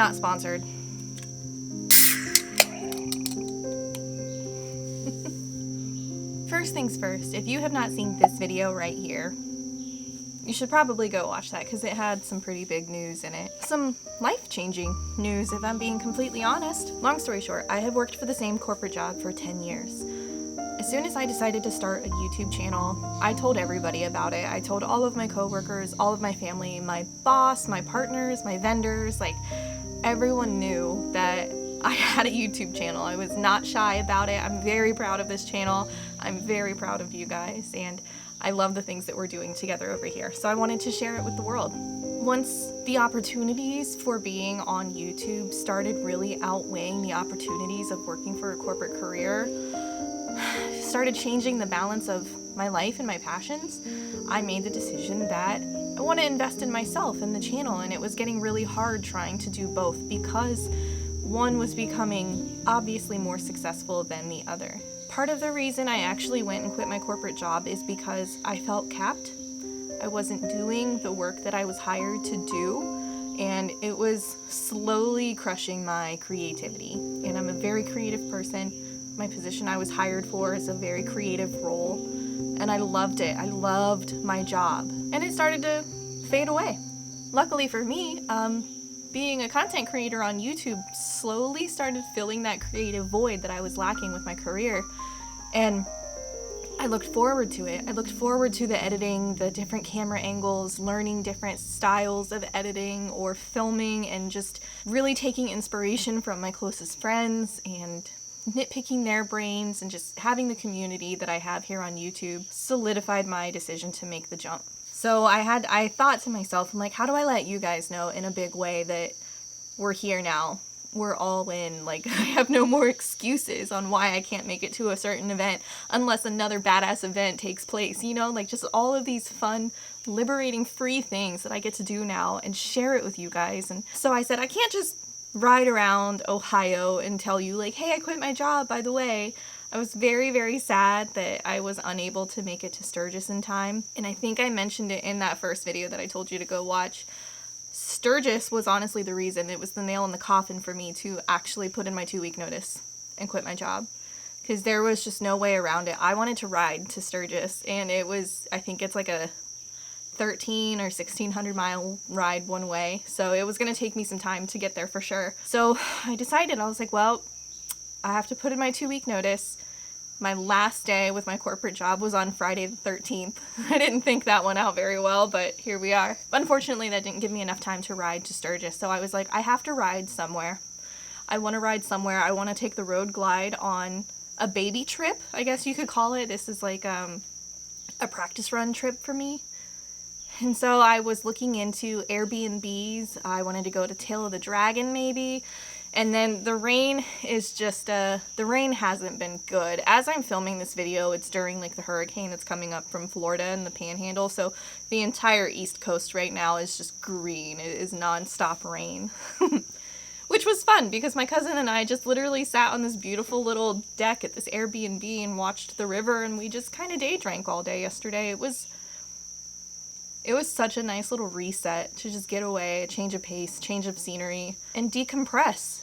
Not sponsored. First things first, if you have not seen this video right here, you should probably go watch that because it had some pretty big news in it. Some life-changing news, if I'm being completely honest. Long story short, I have worked for the same corporate job for 10 years. As soon as I decided to start a YouTube channel, I told everybody about it. I told all of my coworkers, all of my family, my boss, my partners, my vendors, like everyone knew that I had a YouTube channel. I was not shy about it. I'm very proud of this channel. I'm very proud of you guys, and I love the things that we're doing together over here. So I wanted to share it with the world. Once the opportunities for being on YouTube started really outweighing the opportunities of working for a corporate career, started changing the balance of my life and my passions, I made the decision that I want to invest in myself and the channel, and it was getting really hard trying to do both because one was becoming obviously more successful than the other. Part of the reason I actually went and quit my corporate job is because I felt capped. I wasn't doing the work that I was hired to do, and it was slowly crushing my creativity. And I'm a very creative person. My position I was hired for is a very creative role, and I loved it. I loved my job, and it started to fade away. Luckily for me, being a content creator on YouTube slowly started filling that creative void that I was lacking with my career, and I looked forward to it. I looked forward to the editing, the different camera angles, learning different styles of editing or filming, and just really taking inspiration from my closest friends and nitpicking their brains, and just having the community that I have here on YouTube solidified my decision to make the jump. So I thought to myself, I'm like, how do I let you guys know in a big way that we're here now? We're all in. Like, I have no more excuses on why I can't make it to a certain event unless another badass event takes place, you know? Like, just all of these fun, liberating, free things that I get to do now and share it with you guys. And so I said, I can't just ride around Ohio and tell you, like, hey, I quit my job, by the way. I was very, very sad that I was unable to make it to Sturgis in time. And I think I mentioned it in that first video that I told you to go watch. Sturgis was honestly the reason. It was the nail in the coffin for me to actually put in my 2-week notice and quit my job. Because there was just no way around it. I wanted to ride to Sturgis, and it was, I think it's like a 1,300 or 1,600 mile ride one way. So it was going to take me some time to get there for sure. So I decided, I was like, well, I have to put in my 2-week notice. My last day with my corporate job was on Friday the 13th. I didn't think that one out very well, but here we are. Unfortunately, that didn't give me enough time to ride to Sturgis, so I was like, I have to ride somewhere. I want to ride somewhere. I want to take the road glide on a baby trip, I guess you could call it. This is like a practice run trip for me. And so I was looking into Airbnbs. I wanted to go to Tail of the Dragon maybe. And then the rain is just, the rain hasn't been good. As I'm filming this video, it's during like the hurricane that's coming up from Florida and the Panhandle. So the entire East Coast right now is just green. It is nonstop rain. Which was fun because my cousin and I just literally sat on this beautiful little deck at this Airbnb and watched the river, and we just kind of day drank all day yesterday. It was such a nice little reset to just get away, a change of pace, change of scenery, and decompress.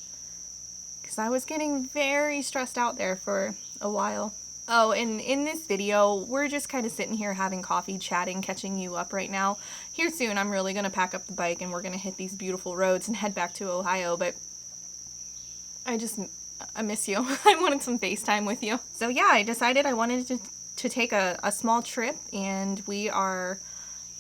Because I was getting very stressed out there for a while. Oh, and in this video, we're just kind of sitting here having coffee, chatting, catching you up right now. Here soon, I'm really going to pack up the bike and we're going to hit these beautiful roads and head back to Ohio, but I miss you. I wanted some FaceTime with you. So yeah, I decided I wanted to take a small trip, and we are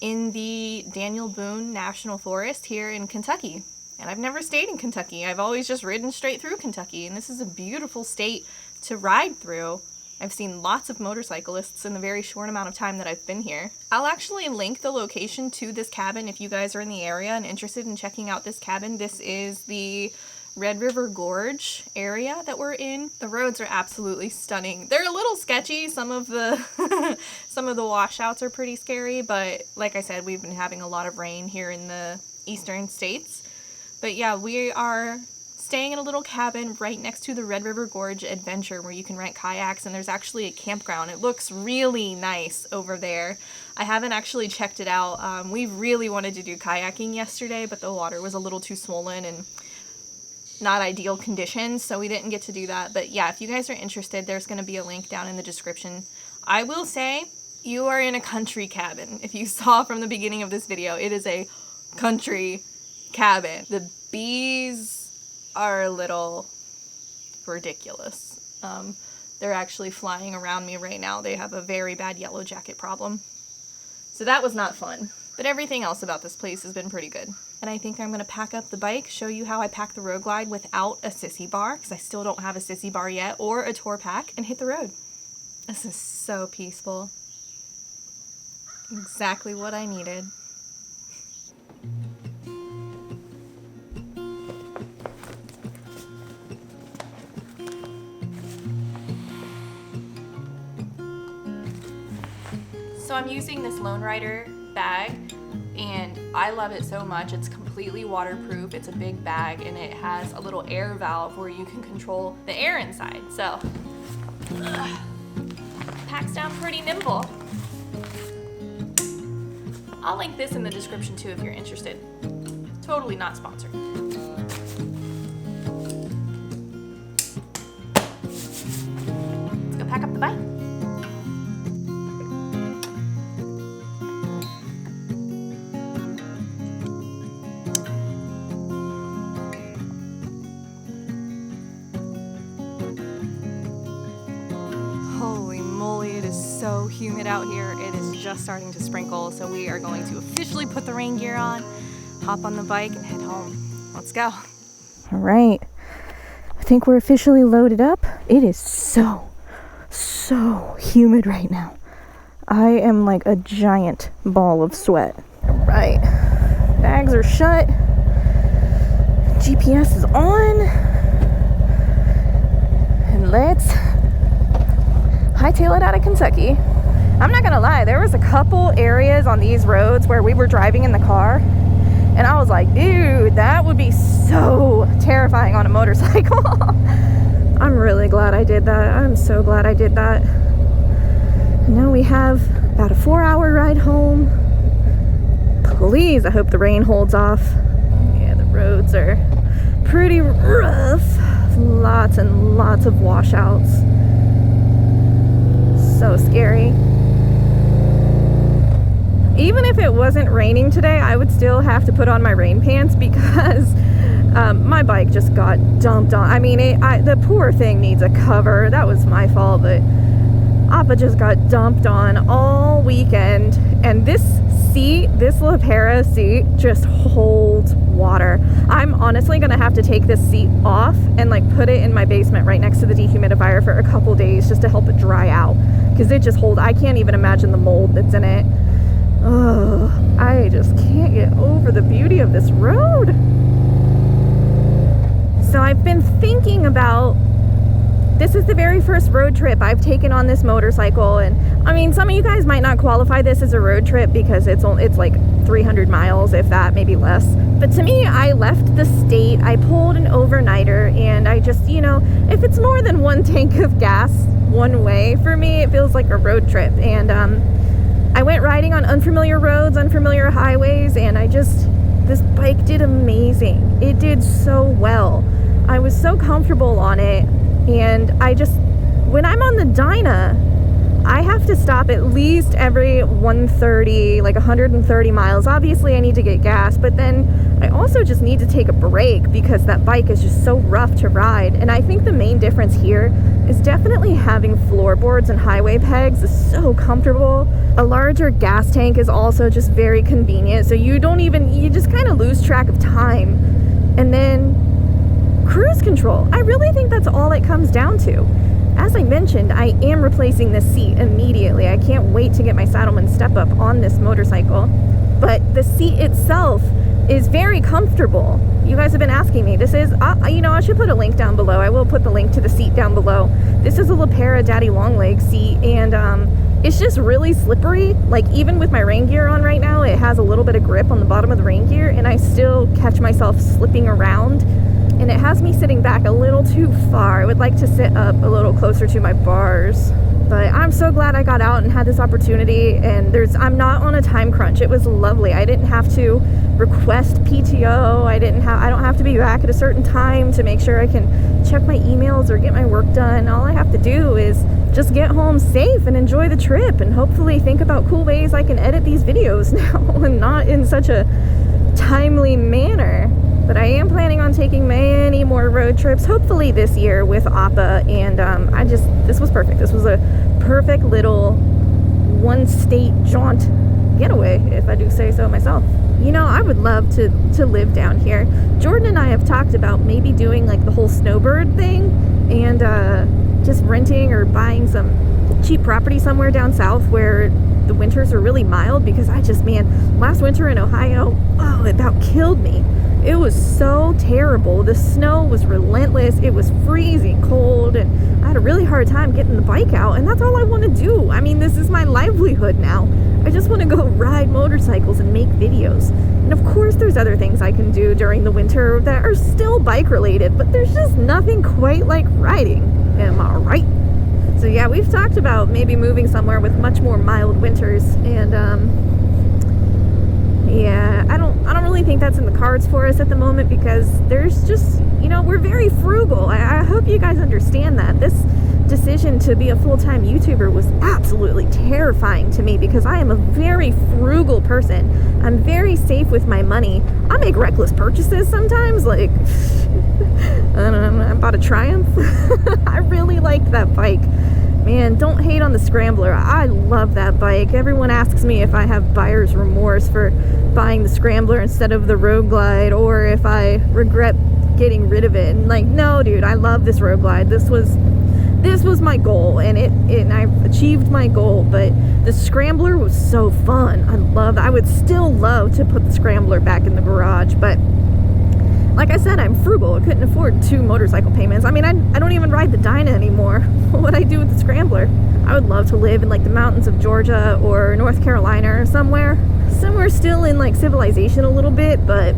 in the Daniel Boone National Forest here in Kentucky. And I've never stayed in Kentucky. I've always just ridden straight through Kentucky, and this is a beautiful state to ride through. I've seen lots of motorcyclists in the very short amount of time that I've been here. I'll actually link the location to this cabin if you guys are in the area and interested in checking out this cabin. This is the Red River Gorge area that we're in. The roads are absolutely stunning. They're a little sketchy. Some of the washouts are pretty scary, but like I said, we've been having a lot of rain here in the eastern states. But yeah, we are staying in a little cabin right next to the Red River Gorge Adventure where you can rent kayaks, and there's actually a campground. It looks really nice over there. I haven't actually checked it out. We really wanted to do kayaking yesterday, but the water was a little too swollen, and not ideal conditions, so we didn't get to do that. But yeah, if you guys are interested, there's going to be a link down in the description. I will say, you are in a country cabin. If you saw from the beginning of this video, it is a country cabin. The bees are a little ridiculous. They're actually flying around me right now. They have a very bad yellow jacket problem. So that was not fun. But everything else about this place has been pretty good. And I think I'm going to pack up the bike, show you how I pack the Road Glide without a sissy bar, because I still don't have a sissy bar yet, or a tour pack, and hit the road. This is so peaceful. Exactly what I needed. So I'm using this Lone Rider bag, and I love it so much. It's completely waterproof. It's a big bag, and it has a little air valve where you can control the air inside. So, packs down pretty nimble. I'll link this in the description too if you're interested. Totally not sponsored. Let's go pack up the bike. Holy moly, it is so humid out here. It is just starting to sprinkle, so we are going to officially put the rain gear on, hop on the bike, and head home. Let's go. All right. I think we're officially loaded up. It is so humid right now. I am like a giant ball of sweat. All right. Bags are shut. GPS is on. And let's hightail it out of Kentucky. I'm not gonna lie, there was a couple areas on these roads where we were driving in the car, and I was like, dude, that would be so terrifying on a motorcycle. I'm really glad I did that. I'm so glad I did that. And now we have about a 4-hour ride home. Please, I hope the rain holds off. Yeah, the roads are pretty rough. Lots and lots of washouts. So scary. Even if it wasn't raining today, I would still have to put on my rain pants because my bike just got dumped on. I mean, the poor thing needs a cover. That was my fault, but Appa just got dumped on all weekend. And this seat, this Lapera seat, just holds water. I'm honestly gonna have to take this seat off and like put it in my basement right next to the dehumidifier for a couple days just to help it dry out, because it just holds. I can't even imagine the mold that's in it. Oh, I just can't get over the beauty of this road. So I've been thinking about, this is the very first road trip I've taken on this motorcycle, and I mean, some of you guys might not qualify this as a road trip because it's like 300 miles, if that, maybe less. But to me, I left the state, I pulled an overnighter, and I just, you know, if it's more than one tank of gas one way, for me, it feels like a road trip. And I went riding on unfamiliar roads, unfamiliar highways, and this bike did amazing. It did so well. I was so comfortable on it, and when I'm on the Dyna, I have to stop at least every 130, like 130 miles. Obviously, I need to get gas, but then I also just need to take a break because that bike is just so rough to ride. And I think the main difference here is definitely having floorboards and highway pegs is so comfortable. A larger gas tank is also just very convenient, so you just kind of lose track of time. And then cruise control. I really think that's all it comes down to. As I mentioned, I am replacing this seat immediately. I can't wait to get my Saddleman step up on this motorcycle. But the seat itself is very comfortable. You guys have been asking me. This is, I should put a link down below. I will put the link to the seat down below. This is a Lapera Daddy Longleg seat, and it's just really slippery. Like, even with my rain gear on right now, it has a little bit of grip on the bottom of the rain gear, and I still catch myself slipping around. And it has me sitting back a little too far. I would like to sit up a little closer to my bars. But I'm so glad I got out and had this opportunity, and I'm not on a time crunch. It was lovely. I didn't have to request PTO. I don't have to be back at a certain time to make sure I can check my emails or get my work done. All I have to do is just get home safe and enjoy the trip, and hopefully think about cool ways I can edit these videos now and not in such a timely manner. But I am planning on taking many more road trips, hopefully this year with Appa, and this was perfect. This was a perfect little one-state jaunt getaway, if I do say so myself. You know, I would love to live down here. Jordan and I have talked about maybe doing like the whole snowbird thing and just renting or buying some cheap property somewhere down south where the winters are really mild, because last winter in Ohio, oh, it about killed me. It was so terrible. The snow was relentless. It was freezing cold, and I had a really hard time getting the bike out, and that's all I want to do. I mean, this is my livelihood now. I just want to go ride motorcycles and make videos. And of course there's other things I can do during the winter that are still bike related, but there's just nothing quite like riding. Am I right? So yeah, we've talked about maybe moving somewhere with much more mild winters, and yeah, I don't really think that's in the cards for us at the moment, because there's just, we're very frugal. I hope you guys understand that. This decision to be a full-time YouTuber was absolutely terrifying to me, because I am a very frugal person. I'm very safe with my money. I make reckless purchases sometimes, like I don't know, I bought a Triumph. I really liked that bike. Man, don't hate on the Scrambler. I love that bike. Everyone asks me if I have buyer's remorse for buying the Scrambler instead of the Road Glide, or if I regret getting rid of it. And like, no, dude, I love this Road Glide. This was my goal, and I achieved my goal. But the Scrambler was so fun. I would still love to put the Scrambler back in the garage, but like I said, I'm frugal. I couldn't afford 2 motorcycle payments. I mean, I don't even ride the Dyna anymore. What would I do with the Scrambler? I would love to live in like the mountains of Georgia or North Carolina or somewhere still in like civilization a little bit, but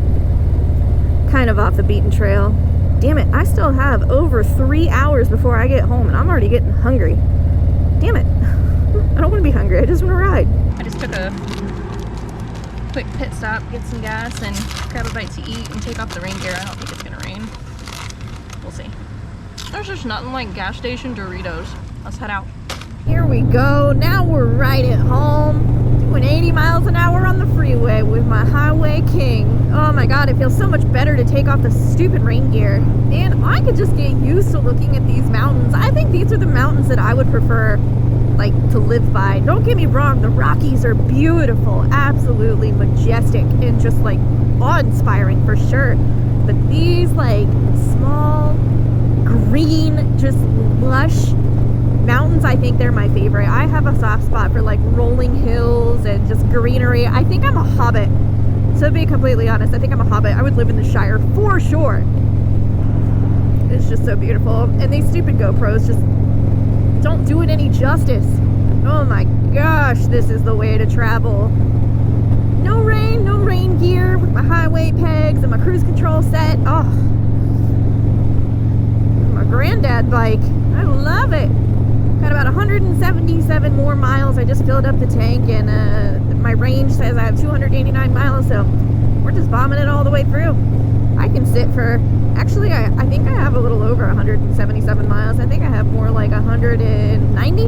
kind of off the beaten trail. Damn it, I still have over 3 hours before I get home, and I'm already getting hungry. Damn it. I don't want to be hungry. I just want to ride. I just took a quick pit stop, get some gas, and grab a bite to eat and take off the rain gear. I don't think it's gonna rain. We'll see. There's just nothing like gas station Doritos. Let's head out. Here we go. Now we're right at home. Doing 80 miles an hour on the freeway with my Highway King. Oh my god, it feels so much better to take off the stupid rain gear. Man, I could just get used to looking at these mountains. I think these are the mountains that I would prefer like to live by. Don't get me wrong, the Rockies are beautiful, absolutely majestic, and just like awe-inspiring for sure. But these like small, green, just lush mountains, I think they're my favorite. I have a soft spot for like rolling hills and just greenery. I think I'm a hobbit. So to be completely honest, I think I'm a hobbit. I would live in the Shire for sure. It's just so beautiful. And these stupid GoPros just don't do it any justice. Oh my gosh, this is the way to travel. No rain gear with my highway pegs and my cruise control set. Oh, my granddad bike. I love it. Got about 177 more miles. I just filled up the tank, and my range says I have 289 miles, so we're just bombing it all the way through. I can sit for, actually, I think I have a little over 177 miles. I think I have more like 190,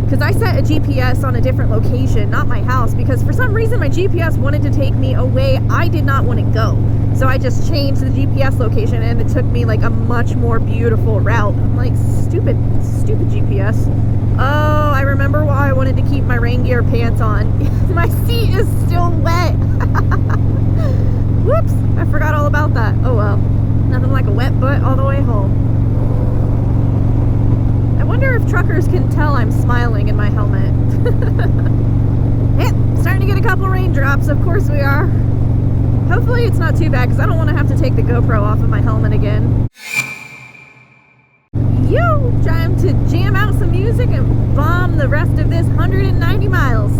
because I set a GPS on a different location, not my house, because for some reason my GPS wanted to take me away I did not want to go. So I just changed the GPS location, and it took me like a much more beautiful route. I'm like, stupid GPS. Oh, I remember why I wanted to keep my rain gear pants on. My seat is still wet. Whoops, I forgot all about that. Oh well, nothing like a wet butt all the way home. I wonder if truckers can tell I'm smiling in my helmet. Hey, starting to get a couple raindrops, of course we are. Hopefully it's not too bad, because I don't want to have to take the GoPro off of my helmet again. Yo, time to jam out some music and bomb the rest of this 190 miles.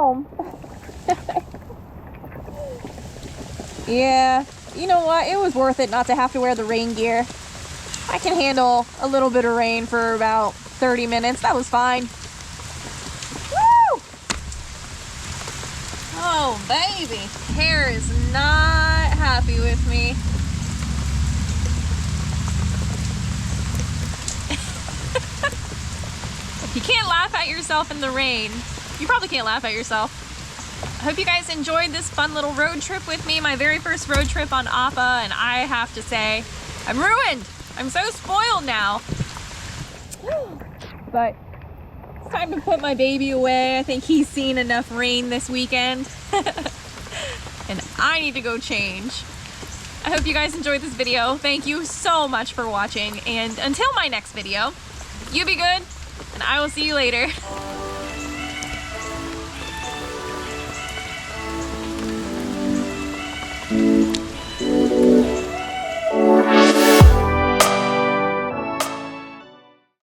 home. Yeah, you know what? It was worth it not to have to wear the rain gear. I can handle a little bit of rain for about 30 minutes. That was fine. Woo! Oh, baby. Hair is not happy with me. You can't laugh at yourself in the rain. You probably can't laugh at yourself. I hope you guys enjoyed this fun little road trip with me. My very first road trip on Appa, and I have to say, I'm ruined. I'm so spoiled now. But it's time to put my baby away. I think he's seen enough rain this weekend. And I need to go change. I hope you guys enjoyed this video. Thank you so much for watching. And until my next video, you be good, and I will see you later.